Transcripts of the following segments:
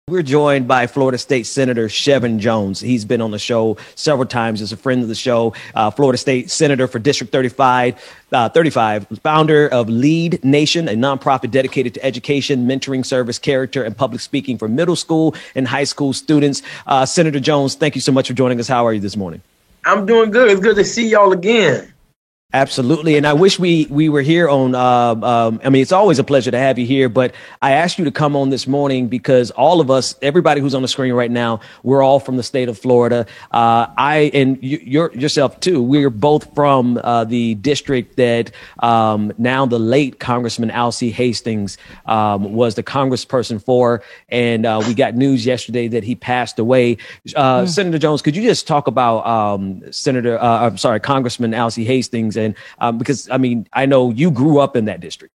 We're joined by Florida State Senator Chevin Jones. He's been on the show several times as a friend of the show. Florida State Senator for District 35, founder of Lead Nation, a nonprofit dedicated to education, mentoring, service, character, and public speaking for middle school and high school students. Senator Jones, thank you so much for joining us. How are you this morning? I'm doing good. It's good to see y'all again. Absolutely. And I wish we were here on, it's always a pleasure to have you here, but I asked you to come on this morning because all of us, everybody who's on the screen right now, we're all from the state of Florida. Yourself too. We're both from the district that now the late Congressman Alcee Hastings was the congressperson for. And we got news yesterday that he passed away. Senator Jones, could you just talk about Congressman Alcee Hastings? And because, I know you grew up in that district.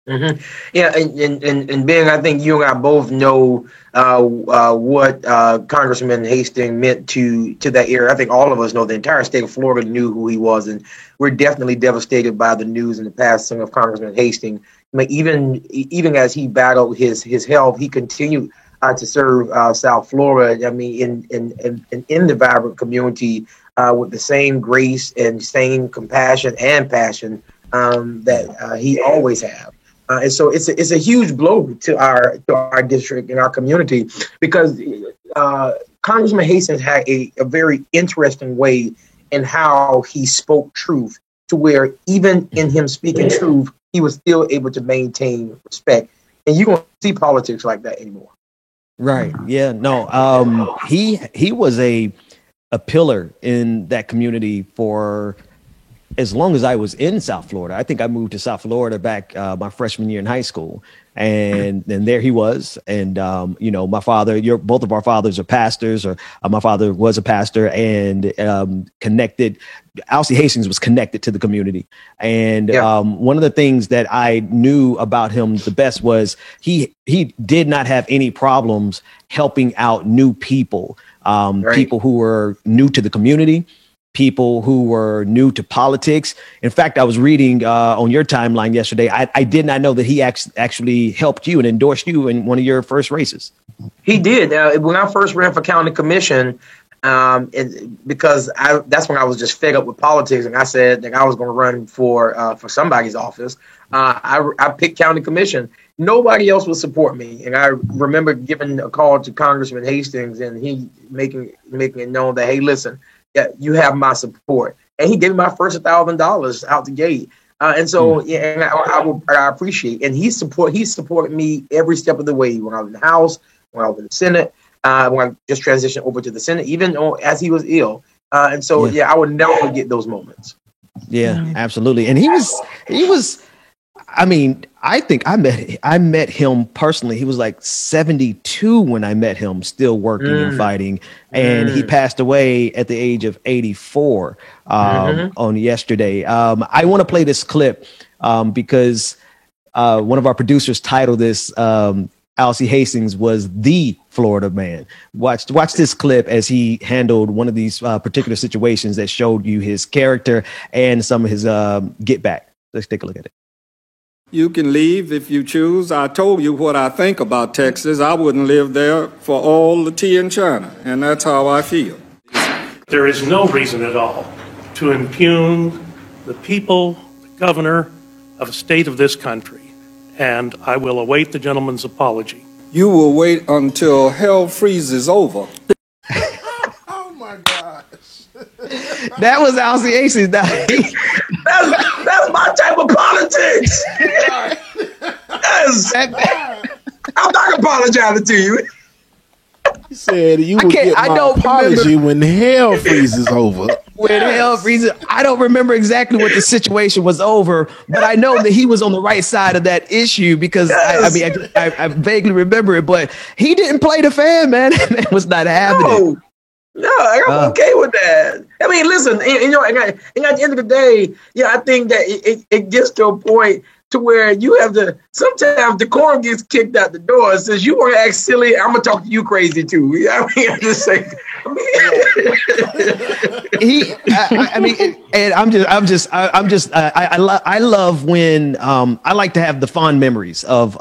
Mm-hmm. Yeah, and Ben, I think you and I both know what Congressman Hastings meant to that area. I think all of us know, the entire state of Florida knew who he was, and we're definitely devastated by the news in the passing of Congressman Hastings. Even as he battled his health, he continued to serve South Florida. In the vibrant community. With the same grace and same compassion and passion that he always have. And so it's a huge blow to our district and our community, because Congressman Hastings had a very interesting way in how he spoke truth, to where even in him speaking truth, he was still able to maintain respect. And you don't see politics like that anymore. Right. Yeah. No. He was a pillar in that community for as long as I was in South Florida. I think I moved to South Florida back my freshman year in high school, and there he was. And my father, both of our fathers are pastors, or my father was a pastor, and connected. Alcee Hastings was connected to the community, and one of the things that I knew about him the best was he did not have any problems helping out new people. People who were new to the community, people who were new to politics. In fact, I was reading on your timeline yesterday. I did not know that he actually helped you and endorsed you in one of your first races. He did. When I first ran for county commission, because that's when I was just fed up with politics, and I said that I was going to run for somebody's office. I picked county commission. Nobody else would support me, and I remember giving a call to Congressman Hastings, and he making it known that, hey, listen, you have my support, and he gave me my first $1,000 out the gate, and so and I appreciate, and he supported me every step of the way when I was in the House, when I was in the Senate, when I just transitioned over to the Senate, even as he was ill, and so I would never forget those moments. Yeah, absolutely, and he was. I think I met him personally. He was like 72 when I met him, still working and fighting. And he passed away at the age of 84 on yesterday. I want to play this clip because one of our producers titled this Alcee Hastings was the Florida man. Watch this clip as he handled one of these particular situations that showed you his character and some of his get back. Let's take a look at it. You can leave if you choose. I told you what I think about Texas. I wouldn't live there for all the tea in China, and that's how I feel. There is no reason at all to impugn the people, the governor of a state of this country, and I will await the gentleman's apology. You will wait until hell freezes over. Oh my gosh. That was Alcee Hastings. That's my type of politics. Yes. I'm not apologizing to you. He said you will get my apology when hell freezes over. When hell freezes, I don't remember exactly what the situation was over, but I know that he was on the right side of that issue because I vaguely remember it. But he didn't play the fan, man. That was not happening. No, I'm okay with that. Listen, and at the end of the day, I think that it gets to a point to where you have to, sometimes decorum gets kicked out the door. It says you want to act silly, I'm gonna talk to you crazy too. I'm just saying. I love when I like to have the fond memories of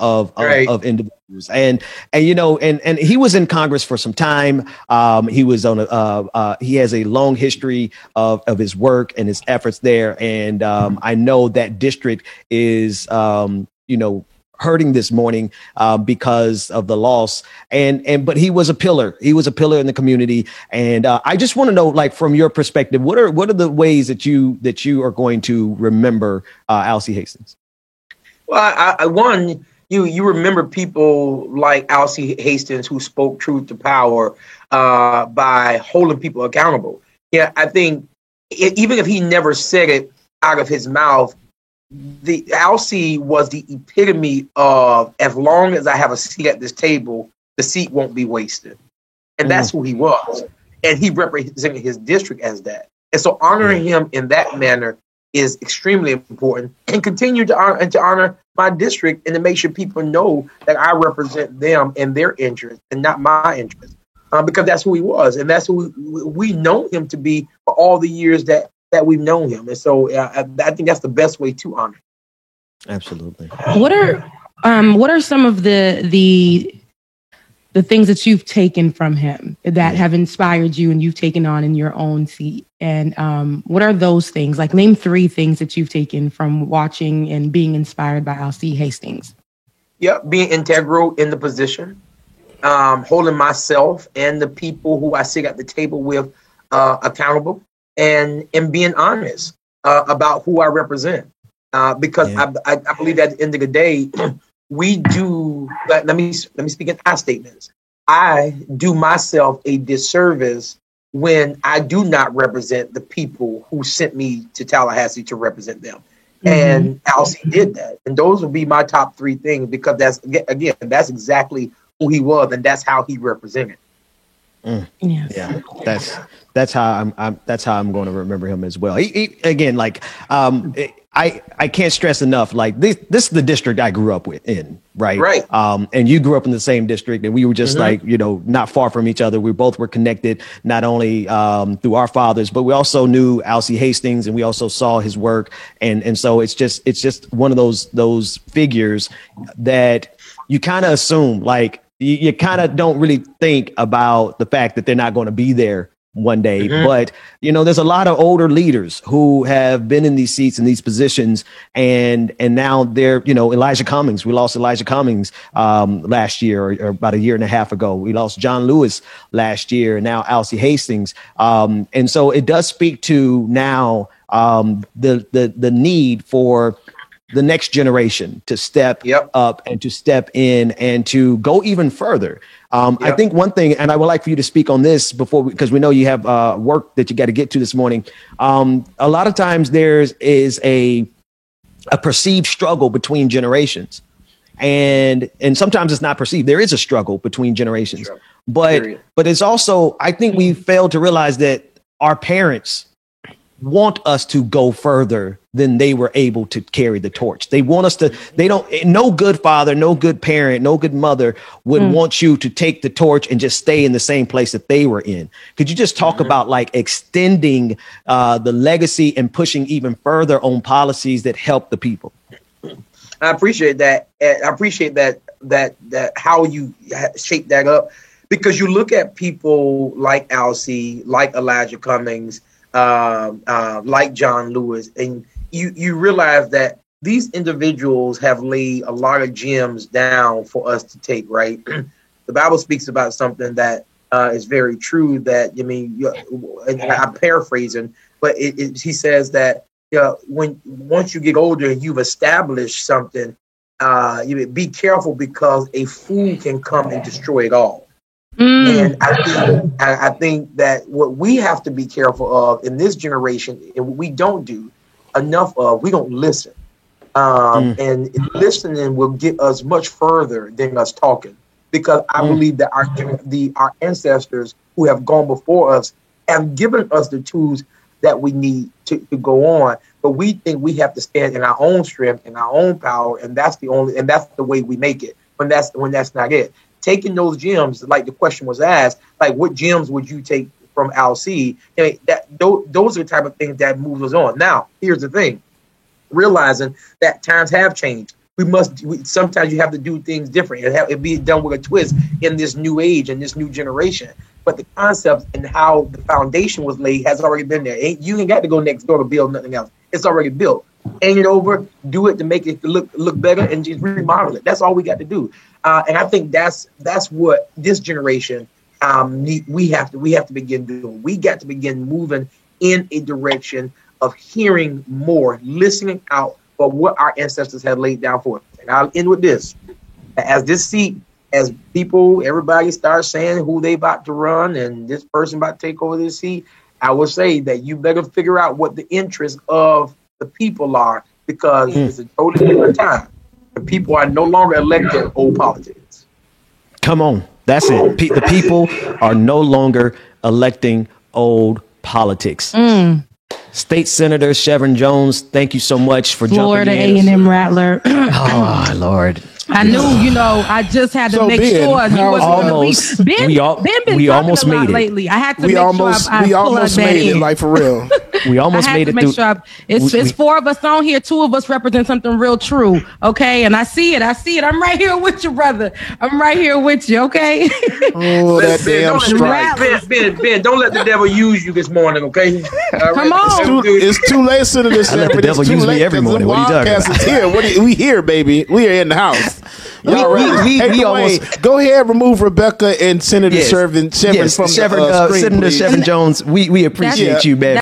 individuals. And you know, and he was in Congress for some time. He was on he has a long history of his work and his efforts there. And I know that district is you know, hurting this morning because of the loss. But he was a pillar. He was a pillar in the community. And I just want to know, like, from your perspective, what are the ways that you are going to remember Alcee Hastings? Well, one, you remember people like Alcee Hastings who spoke truth to power by holding people accountable. Yeah, I think even if he never said it out of his mouth, the Alcee was the epitome of, as long as I have a seat at this table, the seat won't be wasted. And that's who he was. And he represented his district as that. And so honoring him in that manner is extremely important, and continue to honor my district and to make sure people know that I represent them and their interests and not my interests, because that's who he was. And that's who we know him to be for all the years that we've known him. And so I think that's the best way to honor him. Absolutely. What are some of the things that you've taken from him that have inspired you and you've taken on in your own seat? And what are those things? Like, name 3 things that you've taken from watching and being inspired by Alcee Hastings. Yeah, being integral in the position, holding myself and the people who I sit at the table with accountable, and being honest about who I represent. Because I believe that at the end of the day, we do. Let me speak in I statements. I do myself a disservice when I do not represent the people who sent me to Tallahassee to represent them. And Alcee did that. And those would be my top 3 things, because that's exactly who he was, and that's how he represented. Yeah, that's how I'm going to remember him as well. He again, like, I can't stress enough, like, this is the district I grew up in, right? And you grew up in the same district, and we were just like, you know, not far from each other. We both were connected, not only through our fathers, but we also knew Alcee Hastings, and we also saw his work. And so it's just one of those figures that you kind of assume, like, you kind of don't really think about the fact that they're not going to be there one day. But, you know, there's a lot of older leaders who have been in these seats, in these positions, and now they're, you know, Elijah Cummings. We lost Elijah Cummings last year, or about a year and a half ago. We lost John Lewis last year, and now Alcee Hastings. And so it does speak to now the need for the next generation to step up and to step in and to go even further. I think one thing, and I would like for you to speak on this because we know you have work that you got to get to this morning. A lot of times there is a perceived struggle between generations, and sometimes it's not perceived. There is a struggle between generations, but it's also, I think we fail to realize that our parents want us to go further than they were able to carry the torch. They want us to, no good father, no good parent, no good mother would want you to take the torch and just stay in the same place that they were in. Could you just talk about, like, extending the legacy and pushing even further on policies that help the people? I appreciate that. I appreciate that how you shape that up, because you look at people like Alcee, like Elijah Cummings, like John Lewis, and you realize that these individuals have laid a lot of gems down for us to take, right? The Bible speaks about something that is very true, that, I mean, I'm paraphrasing, but he says that, once you get older and you've established something, you be careful, because a fool can come and destroy it all. And I think that what we have to be careful of in this generation, and what we don't do enough of, we don't listen. And listening will get us much further than us talking, because I believe that our ancestors who have gone before us have given us the tools that we need to go on. But we think we have to stand in our own strength and our own power, and that's the way we make it. When that's not it. Taking those gems, like the question was asked, like, what gems would you take from Alcee? I mean, those are the type of things that move us on. Now, here's the thing. Realizing that times have changed. sometimes you have to do things different. It be done with a twist in this new age and this new generation. But the concept and how the foundation was laid has already been there. You ain't got to go next door to build nothing else. It's already built. Hang it over, do it to make it look better, and just remodel it. That's all we got to do. And I think that's what this generation we have to begin doing. We got to begin moving in a direction of hearing more, listening out for what our ancestors have laid down for us. And I'll end with this. As everybody starts saying who they about to run and this person about to take over this seat, I will say that you better figure out what the interests of the people are, because it's a totally different time. The people are no longer elected old politics. Come on. That's it. The people are no longer electing old politics. State Senator Shevrin Jones, thank you so much for Florida jumping in. A&M Rattler. Oh, Lord. I knew, I just had to make sure he was almost. We almost made it lately. I had to make sure I almost made it, like for real. We almost made it. Make sure it's 4 of us on here. 2 of us represent something real true. Okay, and I see it. I'm right here with you, brother. I'm right here with you. Okay. Oh, that damn strike. Ben, don't let the devil use you this morning. Okay. Come on. It's too late, Senator Shepard. I let the devil use me every morning. What are you talking about? Here. We here, baby. We are in the house. We almost go ahead, remove Rebecca and Senator Shevrin from the screen. Senator Shevrin Jones. We appreciate you, man.